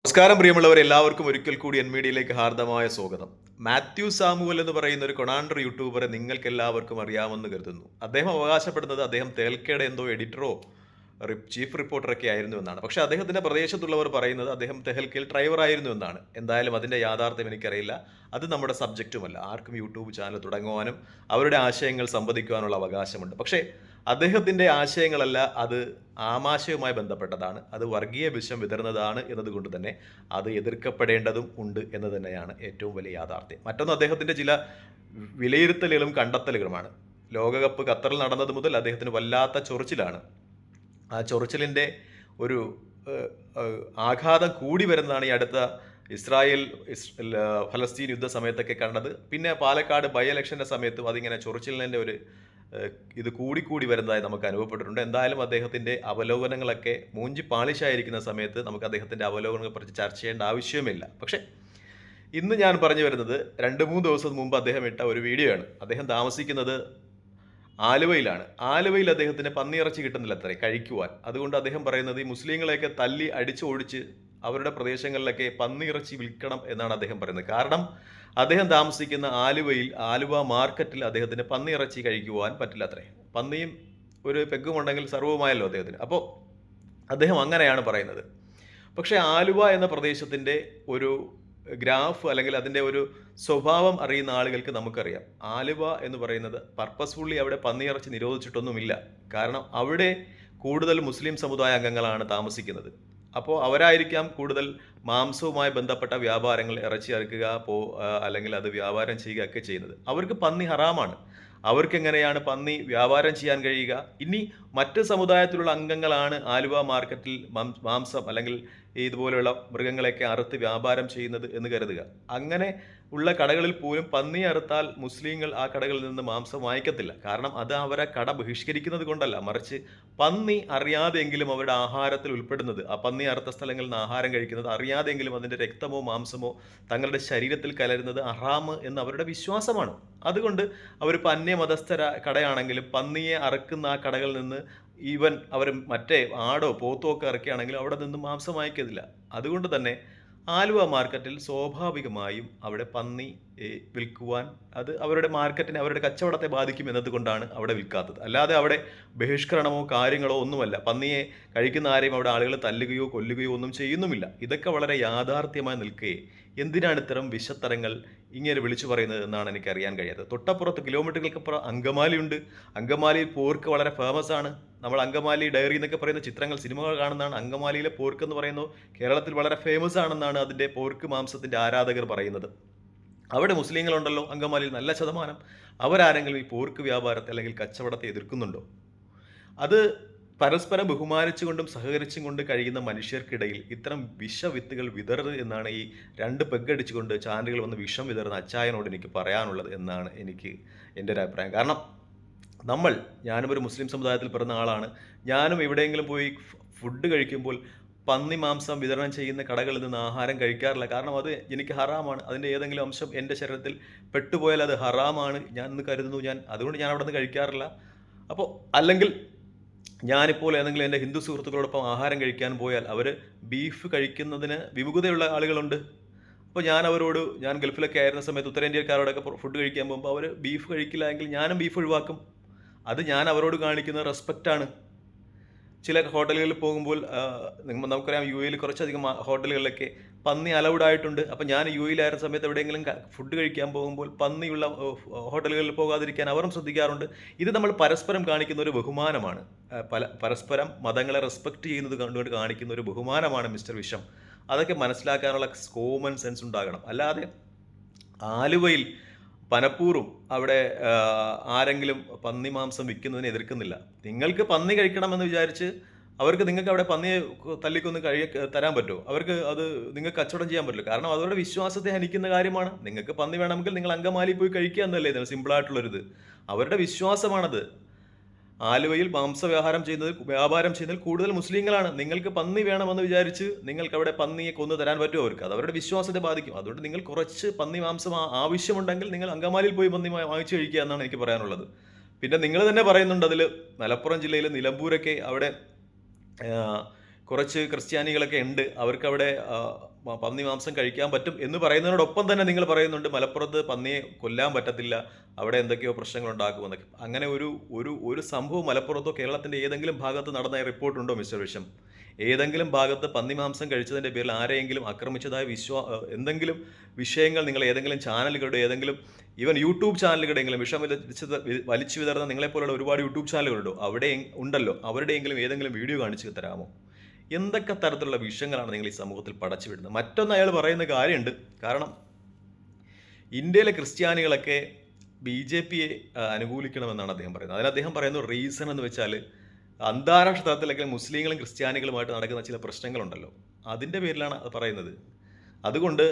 നമസ്കാരം പ്രിയമുള്ളവർ, എല്ലാവർക്കും ഒരിക്കൽ കൂടി എൻ മീഡിയയിലേക്ക് ഹാർദമായ സ്വാഗതം. മാത്യു സാമുവൽ എന്ന് പറയുന്ന ഒരു കൊണാണ്ടർ യൂട്യൂബറെ നിങ്ങൾക്ക് എല്ലാവർക്കും അറിയാമെന്ന് കരുതുന്നു. അദ്ദേഹം അവകാശപ്പെടുന്നത് അദ്ദേഹം തേൽക്കയുടെ എന്തോ എഡിറ്ററോ ചീഫ് റിപ്പോർട്ടറൊക്കെ ആയിരുന്നു എന്നാണ്. പക്ഷേ അദ്ദേഹത്തിന്റെ പ്രദേശത്തുള്ളവർ പറയുന്നത് അദ്ദേഹം തെഹൽക്കയിൽ ഡ്രൈവർ ആയിരുന്നു എന്നാണ്. എന്തായാലും അതിന്റെ യാഥാർത്ഥ്യം എനിക്കറിയില്ല. അത് നമ്മുടെ സബ്ജക്റ്റുമല്ല. ആർക്കും യൂട്യൂബ് ചാനൽ തുടങ്ങുവാനും അവരുടെ ആശയങ്ങൾ സംവദിക്കുവാനുള്ള അവകാശമുണ്ട്. പക്ഷേ അദ്ദേഹത്തിന്റെ ആശയങ്ങളല്ല, അത് ആമാശയവുമായി ബന്ധപ്പെട്ടതാണ്, അത് വർഗീയ വിഷം വിതറുന്നതാണ് എന്നതുകൊണ്ട് തന്നെ അത് എതിർക്കപ്പെടേണ്ടതും ഉണ്ട് എന്ന് തന്നെയാണ് ഏറ്റവും വലിയ യാഥാർത്ഥ്യം. മറ്റൊന്ന്, അദ്ദേഹത്തിന്റെ ചില വിലയിരുത്തലുകളും കണ്ടെത്തലുകളുമാണ്. ലോകകപ്പ് ഖത്തറിൽ നടന്നത് മുതൽ അദ്ദേഹത്തിന് വല്ലാത്ത ചൊറിച്ചിലാണ്. ആ ചൊറിച്ചിലിൻ്റെ ഒരു ആഘാതം കൂടി വരുന്നതാണ് ഈ അടുത്ത ഇസ്രായേൽ ഫലസ്തീൻ യുദ്ധ സമയത്തൊക്കെ കണ്ടത്. പിന്നെ പാലക്കാട് ബൈ ഇലക്ഷൻ്റെ സമയത്തും അതിങ്ങനെ ചൊറിച്ചിലിൻ്റെ ഒരു ഇത് കൂടിക്കൂടി വരുന്നതായി നമുക്ക് അനുഭവപ്പെട്ടിട്ടുണ്ട്. എന്തായാലും അദ്ദേഹത്തിൻ്റെ അവലോകനങ്ങളൊക്കെ മൂഞ്ചി പാളിശായിരിക്കുന്ന സമയത്ത് നമുക്ക് അദ്ദേഹത്തിൻ്റെ അവലോകനങ്ങളെ കുറിച്ച് ചർച്ച ചെയ്യേണ്ട ആവശ്യമില്ല. പക്ഷേ ഇന്ന് ഞാൻ പറഞ്ഞു വരുന്നത് 2-3 ദിവസം മുമ്പ് അദ്ദേഹം ഇട്ട ഒരു വീഡിയോ ആണ്. അദ്ദേഹം താമസിക്കുന്നത് ആലുവയിലാണ്. ആലുവയിൽ അദ്ദേഹത്തിന് പന്നിയിറച്ചി കിട്ടുന്നില്ല അത്രേ കഴിക്കുവാൻ. അതുകൊണ്ട് അദ്ദേഹം പറയുന്നത് ഈ മുസ്ലിങ്ങളെയൊക്കെ തല്ലി അടിച്ചോടിച്ച് അവരുടെ പ്രദേശങ്ങളിലൊക്കെ പന്നിയിറച്ചി വിൽക്കണം എന്നാണ് അദ്ദേഹം പറയുന്നത്. കാരണം അദ്ദേഹം താമസിക്കുന്ന ആലുവയിൽ ആലുവ മാർക്കറ്റിൽ അദ്ദേഹത്തിന് പന്നിയിറച്ചി കഴിക്കുവാൻ പറ്റില്ല അത്രേ. പന്നിയും ഒരു പെഗ്ഗുമുണ്ടെങ്കിൽ സർവ്വമായല്ലോ അദ്ദേഹത്തിന്. അപ്പോൾ അദ്ദേഹം അങ്ങനെയാണ് പറയുന്നത്. പക്ഷേ ആലുവ എന്ന പ്രദേശത്തിൻ്റെ ഒരു ഗ്രാഫ് അല്ലെങ്കിൽ അതിൻ്റെ ഒരു സ്വഭാവം അറിയുന്ന ആളുകൾക്ക് നമുക്കറിയാം. ആലുവ എന്ന് പറയുന്നത് പർപ്പസ്ഫുള്ളി അവിടെ പന്നിയിറച്ചി നിരോധിച്ചിട്ടൊന്നുമില്ല. കാരണം അവിടെ കൂടുതൽ മുസ്ലിം സമുദായ അംഗങ്ങളാണ് താമസിക്കുന്നത്. അപ്പോൾ അവരായിരിക്കാം കൂടുതൽ മാംസവുമായി ബന്ധപ്പെട്ട വ്യാപാരങ്ങൾ, ഇറച്ചി അറുക്കുക അല്ലെങ്കിൽ അത് വ്യാപാരം ചെയ്യുക ഒക്കെ ചെയ്യുന്നത്. അവർക്ക് പന്നി ഹറാമാണ്. അവർക്കെങ്ങനെയാണ് പന്നി വ്യാപാരം ചെയ്യാൻ കഴിയുക? ഇനി മറ്റ് സമുദായത്തിലുള്ള അംഗങ്ങളാണ് ആലുവ മാർക്കറ്റിൽ മാംസം അല്ലെങ്കിൽ ഇതുപോലെയുള്ള മൃഗങ്ങളെയൊക്കെ അറുത്ത് വ്യാപാരം ചെയ്യുന്നത് എന്ന് കരുതുക. അങ്ങനെ ഉള്ള കടകളിൽ പോലും പന്നി അറുത്താൽ മുസ്ലിങ്ങൾ ആ കടകളിൽ നിന്ന് മാംസം വാങ്ങിക്കത്തില്ല. കാരണം അത് അവരെ കട ബഹിഷ്കരിക്കുന്നത് കൊണ്ടല്ല, മറിച്ച് പന്നി അറിയാതെയെങ്കിലും അവരുടെ ആഹാരത്തിൽ ഉൾപ്പെടുന്നത്, ആ പന്നി അറുത്ത സ്ഥലങ്ങളിൽ നിന്ന് ആഹാരം കഴിക്കുന്നത് അറിയാതെയെങ്കിലും അതിൻ്റെ രക്തമോ മാംസമോ തങ്ങളുടെ ശരീരത്തിൽ കലരുന്നത് ഹറാം എന്ന് അവരുടെ വിശ്വാസമാണ്. അതുകൊണ്ട് അവരിപ്പോൾ അന്യമതസ്ഥര കടയാണെങ്കിലും പന്നിയെ അറുക്കുന്ന ആ കടകളിൽ നിന്ന് ഈവൻ അവർ മറ്റേ ആടോ പോത്തോ ഒക്കെ ഇറക്കുകയാണെങ്കിലും അവിടെ നിന്ന് മാംസം വാങ്ങിക്കത്തില്ല. അതുകൊണ്ട് തന്നെ ആലുവ മാർക്കറ്റിൽ സ്വാഭാവികമായും അവിടെ പന്നി വിൽക്കുവാൻ അത് അവരുടെ മാർക്കറ്റിനെ, അവരുടെ കച്ചവടത്തെ ബാധിക്കും എന്നതുകൊണ്ടാണ് അവിടെ വിൽക്കാത്തത്. അല്ലാതെ അവിടെ ബഹിഷ്കരണമോ കാര്യങ്ങളോ ഒന്നുമല്ല. പന്നിയെ കഴിക്കുന്ന ആരെയും അവിടെ ആളുകൾ തല്ലുകയോ കൊല്ലുകയോ ഒന്നും ചെയ്യുന്നുമില്ല. ഇതൊക്കെ വളരെ യാഥാർത്ഥ്യമായി നിൽക്കുകയെ എന്തിനാണ് ഇത്തരം വിഷത്തരങ്ങൾ ഇങ്ങനെ വിളിച്ചു പറയുന്നത് എന്നാണ് എനിക്ക് അറിയാൻ കഴിയാത്തത്. തൊട്ടപ്പുറത്ത് കിലോമീറ്ററുകൾക്കപ്പുറം അങ്കമാലിയുണ്ട്. അങ്കമാലിയിൽ പോർക്ക് വളരെ ഫേമസ് ആണ്. നമ്മൾ അങ്കമാലി ഡയറി എന്നൊക്കെ പറയുന്ന ചിത്രങ്ങൾ, സിനിമകൾ കാണുന്നതാണ്. അങ്കമാലിയിലെ പോർക്ക് എന്ന് പറയുന്നത് കേരളത്തിൽ വളരെ ഫേമസ് ആണെന്നാണ് അതിൻ്റെ പോർക്ക് മാംസത്തിൻ്റെ ആരാധകർ പറയുന്നത്. അവിടെ മുസ്ലിങ്ങളുണ്ടല്ലോ അങ്കമാലിയിൽ നല്ല ശതമാനം. അവരാരെങ്കിലും ഈ പോർക്ക് വ്യാപാരത്തെ അല്ലെങ്കിൽ കച്ചവടത്തെ എതിർക്കുന്നുണ്ടോ? അത് പരസ്പരം ബഹുമാനിച്ചുകൊണ്ടും സഹകരിച്ചും കൊണ്ട് കഴിയുന്ന മനുഷ്യർക്കിടയിൽ ഇത്തരം വിഷവിത്തുകൾ വിതറരുത് എന്നാണ് ഈ 2 പെഗ്ഗടിച്ചുകൊണ്ട് ചാനലുകൾ വന്ന് വിഷം വിതറുന്ന അച്ചായനോട് എനിക്ക് പറയാനുള്ളത് എന്നാണ് എൻ്റെ ഒരു അഭിപ്രായം. കാരണം ഞാനും ഒരു മുസ്ലിം സമുദായത്തിൽ പിറന്ന ആളാണ്. ഞാനും എവിടെയെങ്കിലും പോയി ഫുഡ് കഴിക്കുമ്പോൾ പന്നി മാംസം വിതരണം ചെയ്യുന്ന കടകളിൽ നിന്ന് ആഹാരം കഴിക്കാറില്ല. കാരണം അത് എനിക്ക് ഹറാമാണ്. അതിൻ്റെ ഏതെങ്കിലും അംശം എൻ്റെ ശരീരത്തിൽ പെട്ടുപോയാൽ അത് ഹറാമാണ് ഞാൻ എന്ന് കരുതുന്നു. അതുകൊണ്ട് ഞാൻ അവിടെ നിന്ന് കഴിക്കാറില്ല. അപ്പോൾ അല്ലെങ്കിൽ ഞാനിപ്പോൾ ഏതെങ്കിലും എൻ്റെ ഹിന്ദു സുഹൃത്തുക്കളോടൊപ്പം ആഹാരം കഴിക്കാൻ പോയാൽ അവർ ബീഫ് കഴിക്കുന്നതിന് വിമുഖതയുള്ള ആളുകളുണ്ട്. അപ്പോൾ ഞാൻ ഗൾഫിലൊക്കെ ആയിരുന്ന സമയത്ത് ഉത്തരേന്ത്യക്കാരോടൊക്കെ ഫുഡ് കഴിക്കാൻ പോകുമ്പോൾ അവർ ബീഫ് കഴിക്കില്ല എങ്കിൽ ഞാനും ബീഫ് ഒഴിവാക്കും. അത് ഞാൻ അവരോട് കാണിക്കുന്ന റെസ്പെക്റ്റാണ്. ചില ഹോട്ടലുകളിൽ പോകുമ്പോൾ നമുക്കറിയാം, യു എയിൽ കുറച്ചധികം ഹോട്ടലുകളിലൊക്കെ പന്നി അലൗഡ് ആയിട്ടുണ്ട്. അപ്പം ഞാൻ യു എയിലായിരുന്ന സമയത്ത് എവിടെയെങ്കിലും ഫുഡ് കഴിക്കാൻ പോകുമ്പോൾ പന്നിയുള്ള ഹോട്ടലുകളിൽ പോകാതിരിക്കാൻ അവരും ശ്രദ്ധിക്കാറുണ്ട്. ഇത് നമ്മൾ പരസ്പരം കാണിക്കുന്ന ഒരു ബഹുമാനമാണ്. പരസ്പരം മതങ്ങളെ റെസ്പെക്റ്റ് ചെയ്യുന്നത് കണ്ടുകൊണ്ട് കാണിക്കുന്ന ഒരു ബഹുമാനമാണ് മിസ്റ്റർ വിഷം. അതൊക്കെ മനസ്സിലാക്കാനുള്ള കോമൺ സെൻസ് ഉണ്ടാകണം. അല്ലാതെ ആലുവയിൽ പനപ്പൂറും അവിടെ ആരെങ്കിലും പന്നി മാംസം വിൽക്കുന്നതിനെ എതിർക്കുന്നില്ല. നിങ്ങൾക്ക് പന്നി കഴിക്കണമെന്ന് വിചാരിച്ച് നിങ്ങൾക്ക് അവിടെ പന്നിയെ തല്ലിക്കൊന്ന് തരാൻ പറ്റുമോ? നിങ്ങൾക്ക് കച്ചവടം ചെയ്യാൻ പറ്റില്ല. കാരണം അവരുടെ വിശ്വാസത്തെ ഹനിക്കുന്ന കാര്യമാണ്. നിങ്ങൾക്ക് പന്നി വേണമെങ്കിൽ നിങ്ങൾ അങ്കമാലി പോയി കഴിക്കുക എന്നല്ലേ ഇതിന് സിമ്പിളായിട്ടുള്ളൊരിത്. അവരുടെ വിശ്വാസമാണത്. ആലുവയിൽ വ്യാപാരം ചെയ്യുന്നതിൽ കൂടുതൽ മുസ്ലിങ്ങളാണ്. നിങ്ങൾക്ക് പന്നി വേണമെന്ന് വിചാരിച്ച് നിങ്ങൾക്ക് അവിടെ പന്നിയെ കൊന്നു തരാൻ പറ്റുമോ? അവർക്ക് അത് അവരുടെ വിശ്വാസത്തെ ബാധിക്കും. അതുകൊണ്ട് നിങ്ങൾ കുറച്ച് പന്നി മാംസം ആവശ്യമുണ്ടെങ്കിൽ നിങ്ങൾ അങ്കമാലിയിൽ പോയി പന്നി വാങ്ങിച്ചു കഴിക്കുക എന്നാണ് എനിക്ക് പറയാനുള്ളത്. പിന്നെ നിങ്ങൾ തന്നെ പറയുന്നുണ്ട് അതിൽ മലപ്പുറം ജില്ലയിൽ നിലമ്പൂരൊക്കെ അവിടെ കുറച്ച് ക്രിസ്ത്യാനികളൊക്കെ ഉണ്ട്. അവർക്കവിടെ പന്നി മാംസം കഴിക്കാൻ പറ്റും എന്ന് പറയുന്നതിനോടൊപ്പം തന്നെ നിങ്ങൾ പറയുന്നുണ്ട് മലപ്പുറത്ത് പന്നിയെ കൊല്ലാൻ പറ്റത്തില്ല, അവിടെ എന്തൊക്കെയോ പ്രശ്നങ്ങൾ ഉണ്ടാക്കുമെന്നൊക്കെ. അങ്ങനെ ഒരു ഒരു ഒരു സംഭവം മലപ്പുറത്തോ കേരളത്തിൻ്റെ ഏതെങ്കിലും ഭാഗത്ത് നടന്ന റിപ്പോർട്ടുണ്ടോ മിസ്റ്റർ വിഷം? ഏതെങ്കിലും ഭാഗത്ത് പന്നി മാംസം കഴിച്ചതിൻ്റെ പേരിൽ ആരെയെങ്കിലും ആക്രമിച്ചതായ എന്തെങ്കിലും വിഷയങ്ങൾ നിങ്ങൾ ഏതെങ്കിലും ചാനലുകളുടെ ഏതെങ്കിലും ഈവൻ യൂട്യൂബ് ചാനലുകളുടെയെങ്കിലും വിഷം വലിച്ചു വിതറുന്ന നിങ്ങളെപ്പോലുള്ള ഒരുപാട് യൂട്യൂബ് ചാനലുകളുണ്ടോ? അവിടെ ഉണ്ടല്ലോ, അവരുടെയെങ്കിലും ഏതെങ്കിലും വീഡിയോ കാണിച്ചു തരാമോ? എന്തൊക്കെ തരത്തിലുള്ള വിഷയങ്ങളാണ് നിങ്ങൾ ഈ സമൂഹത്തിൽ പടച്ചു വിടുന്നത്? മറ്റൊന്ന് അയാൾ പറയുന്ന കാര്യമുണ്ട്. കാരണം ഇന്ത്യയിലെ ക്രിസ്ത്യാനികളൊക്കെ BJP-യെ അനുകൂലിക്കണമെന്നാണ് അദ്ദേഹം പറയുന്നത്. അതിന് അദ്ദേഹം പറയുന്ന റീസൺ എന്ന് വെച്ചാൽ അന്താരാഷ്ട്ര തലത്തിലൊക്കെ മുസ്ലിങ്ങളും ക്രിസ്ത്യാനികളുമായിട്ട് നടക്കുന്ന ചില പ്രശ്നങ്ങളുണ്ടല്ലോ, അതിൻ്റെ പേരിലാണ് അത് പറയുന്നത്. അതുകൊണ്ട്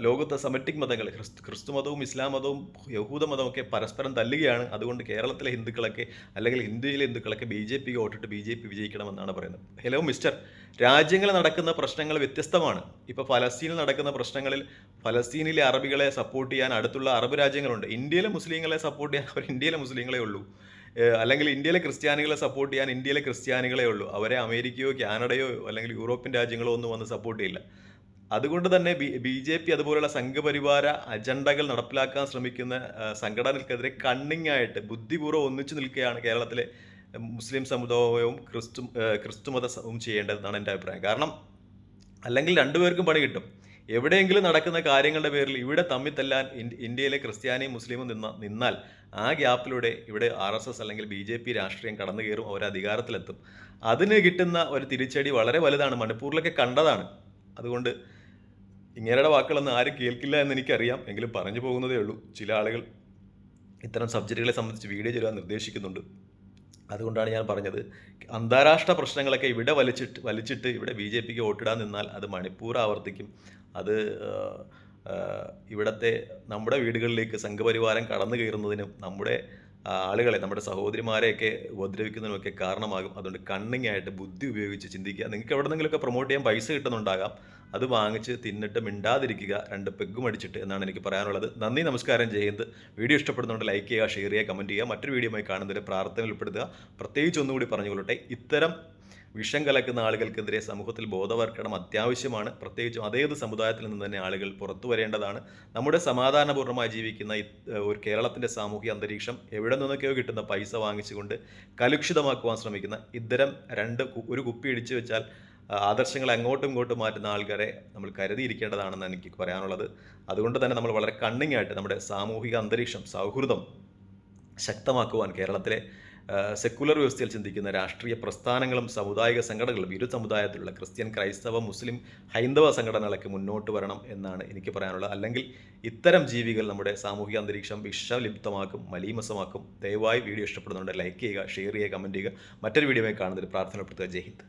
ലോകത്തെ സെമറ്റിക് മതങ്ങൾ ക്രിസ്തു മതവും ഇസ്ലാം മതവും യഹൂദ മതവും ഒക്കെ പരസ്പരം തല്ലുകയാണ്. അതുകൊണ്ട് കേരളത്തിലെ ഹിന്ദുക്കളൊക്കെ അല്ലെങ്കിൽ ഇന്ത്യയിലെ ഹിന്ദുക്കളൊക്കെ BJP-ക്ക് വോട്ടിട്ട് BJP വിജയിക്കണമെന്നാണ് പറയുന്നത്. ഹലോ മിസ്റ്റർ, രാജ്യങ്ങളിൽ നടക്കുന്ന പ്രശ്നങ്ങൾ വ്യത്യസ്തമാണ്. ഇപ്പോൾ ഫലസ്തീനിൽ നടക്കുന്ന പ്രശ്നങ്ങളിൽ ഫലസ്തീനിലെ അറബികളെ സപ്പോർട്ട് ചെയ്യാൻ അടുത്തുള്ള അറബ് രാജ്യങ്ങളുണ്ട്. ഇന്ത്യയിലെ മുസ്ലിങ്ങളെ സപ്പോർട്ട് ചെയ്യാൻ അവർ ഇന്ത്യയിലെ മുസ്ലിങ്ങളെ ഉള്ളൂ. അല്ലെങ്കിൽ ഇന്ത്യയിലെ ക്രിസ്ത്യാനികളെ സപ്പോർട്ട് ചെയ്യാൻ ഇന്ത്യയിലെ ക്രിസ്ത്യാനികളെ ഉള്ളൂ. അവരെ അമേരിക്കയോ കാനഡയോ അല്ലെങ്കിൽ യൂറോപ്യൻ രാജ്യങ്ങളോ ഒന്നും വന്ന് സപ്പോർട്ട് ചെയ്യില്ല. അതുകൊണ്ട് തന്നെ BJP അതുപോലുള്ള സംഘപരിവാര അജണ്ടകൾ നടപ്പിലാക്കാൻ ശ്രമിക്കുന്ന സംഘടനകൾക്കെതിരെ കണ്ണിങ് ആയിട്ട് ബുദ്ധിപൂർവ്വം ഒന്നിച്ചു നിൽക്കുകയാണ് കേരളത്തിലെ മുസ്ലിം സമുദായവും ക്രിസ്തുമതവും ചെയ്യേണ്ടതെന്നാണ് എൻ്റെ അഭിപ്രായം. കാരണം അല്ലെങ്കിൽ രണ്ടുപേർക്കും പണി കിട്ടും. എവിടെയെങ്കിലും നടക്കുന്ന കാര്യങ്ങളുടെ പേരിൽ ഇവിടെ തമ്മിൽ തല്ലാൻ ഇന്ത്യയിലെ ക്രിസ്ത്യാനിയും മുസ്ലിമും നിന്നാൽ ആ ഗ്യാപ്പിലൂടെ ഇവിടെ RSS അല്ലെങ്കിൽ BJP രാഷ്ട്രീയം കടന്നു കയറും, അവർ അധികാരത്തിലെത്തും. അതിന് കിട്ടുന്ന ഒരു തിരിച്ചടി വളരെ വലുതാണ്. മണിപ്പൂരിലൊക്കെ കണ്ടതാണ്. അതുകൊണ്ട് ഇങ്ങനെയുടെ വാക്കുകളൊന്നും ആരും കേൾക്കില്ല എന്ന് എനിക്കറിയാം, എങ്കിലും പറഞ്ഞു പോകുന്നതേ ഉള്ളൂ. ചില ആളുകൾ ഇത്തരം സബ്ജക്റ്റുകളെ സംബന്ധിച്ച് വീഡിയോ ചെയ്യാൻ നിർദ്ദേശിക്കുന്നുണ്ട്. അതുകൊണ്ടാണ് ഞാൻ പറഞ്ഞത്, അന്താരാഷ്ട്ര പ്രശ്നങ്ങളൊക്കെ ഇവിടെ വലിച്ചിട്ട് ഇവിടെ BJP-ക്ക് വോട്ടിടാൻ നിന്നാൽ അത് മണിപ്പൂർ ആവർത്തിക്കും. അത് ഇവിടുത്തെ നമ്മുടെ വീടുകളിലേക്ക് സംഘപരിവാരം കടന്നു കയറുന്നതിനും നമ്മുടെ ആളുകളെ, നമ്മുടെ സഹോദരിമാരെയൊക്കെ ഉപദ്രവിക്കുന്നതിനുമൊക്കെ കാരണമാകും. അതുകൊണ്ട് കണ്ണിങ് ആയിട്ട് ബുദ്ധി ഉപയോഗിച്ച് ചിന്തിക്കുക. നിങ്ങൾക്ക് എവിടെന്നെങ്കിലുമൊക്കെ പ്രൊമോട്ട് ചെയ്യാൻ പൈസ കിട്ടുന്നുണ്ടാകാം, അത് വാങ്ങിച്ച് തിന്നിട്ട് മിണ്ടാതിരിക്കുക, 2 പെഗ്ഗും അടിച്ചിട്ട് എന്നാണ് എനിക്ക് പറയാനുള്ളത്. നന്ദി, നമസ്കാരം. ജയന്ത്. വീഡിയോ ഇഷ്ടപ്പെടുന്നുണ്ട് ലൈക്ക് ചെയ്യുക, ഷെയർ ചെയ്യുക, കമൻറ്റ് ചെയ്യുക. മറ്റൊരു വീഡിയോയുമായി കാണുന്നതിന് പ്രാർത്ഥനയിൽ ഉൾപ്പെടുത്തുക. പ്രത്യേകിച്ച് ഒന്നുകൂടി പറഞ്ഞുകൊള്ളട്ടെ, ഇത്തരം വിഷം കലക്കുന്ന ആളുകൾക്കെതിരെ സമൂഹത്തിൽ ബോധവൽക്കരണം അത്യാവശ്യമാണ്. പ്രത്യേകിച്ചും അതേത് സമുദായത്തിൽ നിന്ന് തന്നെ ആളുകൾ പുറത്തു വരേണ്ടതാണ്. നമ്മുടെ സമാധാനപൂർണ്ണമായി ജീവിക്കുന്ന ഒരു കേരളത്തിൻ്റെ സാമൂഹിക അന്തരീക്ഷം എവിടെ നിന്നൊക്കെയോ കിട്ടുന്ന പൈസ വാങ്ങിച്ചുകൊണ്ട് കലുഷിതമാക്കുവാൻ ശ്രമിക്കുന്ന ഇത്തരം ഒരു കുപ്പി ഇടിച്ചു വെച്ചാൽ ആദർശങ്ങളെ അങ്ങോട്ടും ഇങ്ങോട്ടും മാറ്റുന്ന ആൾക്കാരെ നമ്മൾ കരുതിയിരിക്കേണ്ടതാണെന്ന് എനിക്ക് പറയാനുള്ളത്. അതുകൊണ്ട് തന്നെ നമ്മൾ വളരെ കണ്ണിങ് ആയിട്ട് നമ്മുടെ സാമൂഹിക അന്തരീക്ഷം, സൗഹൃദം ശക്തമാക്കുവാൻ കേരളത്തിലെ സെക്കുലർ വ്യവസ്ഥയിൽ ചിന്തിക്കുന്ന രാഷ്ട്രീയ പ്രസ്ഥാനങ്ങളും സാമുദായിക സംഘടനകളും ഇരു സമുദായത്തിലുള്ള ക്രിസ്ത്യൻ, ക്രൈസ്തവ, മുസ്ലിം, ഹൈന്ദവ സംഘടനകളൊക്കെ മുന്നോട്ട് വരണം എന്നാണ് എനിക്ക് പറയാനുള്ളത്. അല്ലെങ്കിൽ ഇത്തരം ജീവികൾ നമ്മുടെ സാമൂഹിക അന്തരീക്ഷം വിഷലിപ്തമാക്കും, മലീമസമാക്കും. ദയവായി വീഡിയോ ഇഷ്ടപ്പെടുന്നുണ്ട് ലൈക്ക് ചെയ്യുക, ഷെയർ ചെയ്യുക, കമൻറ്റ് ചെയ്യുക. മറ്റൊരു വീഡിയോയിൽ കാണുന്നതിൽ പ്രാർത്ഥനപ്പെടുത്തുക. ജയ് ഹിന്ദ്.